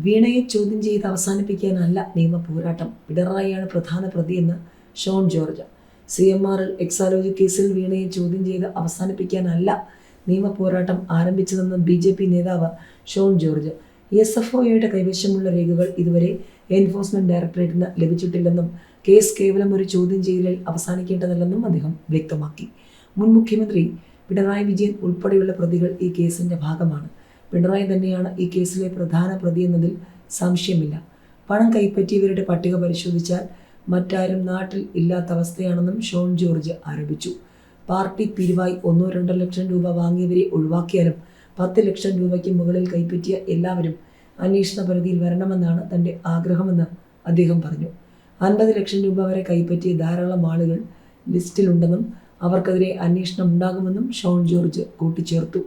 വീണയെ ചോദ്യം ചെയ്ത് അവസാനിപ്പിക്കാനല്ല നിയമ പോരാട്ടം, പിണറായിയാണ് പ്രധാന പ്രതിയെന്ന് ഷോൺ ജോർജ്. CMRL എക്സാലോജി കേസിൽ വീണയെ ചോദ്യം ചെയ്ത് അവസാനിപ്പിക്കാനല്ല നിയമ പോരാട്ടം ആരംഭിച്ചതെന്ന് BJP നേതാവ് ഷോൺ ജോർജ്. SFOയുടെ കൈവശമുള്ള രേഖകൾ ഇതുവരെ എൻഫോഴ്സ്മെന്റ് ഡയറക്ടറേറ്റിന് ലഭിച്ചിട്ടില്ലെന്നും കേസ് കേവലം ഒരു ചോദ്യം ചെയ്യലിൽ അവസാനിക്കേണ്ടതല്ലെന്നും അദ്ദേഹം വ്യക്തമാക്കി. മുൻ മുഖ്യമന്ത്രി പിണറായി വിജയൻ ഉൾപ്പെടെയുള്ള പ്രതികൾ ഈ കേസിന്റെ ഭാഗമാണ്. പിണറായി തന്നെയാണ് ഈ കേസിലെ പ്രധാന പ്രതിയെന്നതിൽ സംശയമില്ല. പണം കൈപ്പറ്റിയവരുടെ പട്ടിക പരിശോധിച്ചാൽ മറ്റാരും നാട്ടിൽ ഇല്ലാത്ത അവസ്ഥയാണെന്നും ഷോൺ ജോർജ് ആരോപിച്ചു. പാർട്ടി പിരിവായി 1-2 ലക്ഷം രൂപ വാങ്ങിയവരെ ഒഴിവാക്കിയാലും 10 ലക്ഷം രൂപയ്ക്ക് മുകളിൽ കൈപ്പറ്റിയ എല്ലാവരും അന്വേഷണ പരിധിയിൽ വരണമെന്നാണ് തൻ്റെ ആഗ്രഹമെന്ന് അദ്ദേഹം പറഞ്ഞു. 50 ലക്ഷം രൂപ വരെ കൈപ്പറ്റിയ ധാരാളം ആളുകൾ ലിസ്റ്റിലുണ്ടെന്നും അവർക്കെതിരെ അന്വേഷണം ഉണ്ടാകുമെന്നും ഷോൺ ജോർജ് കൂട്ടിച്ചേർത്തു.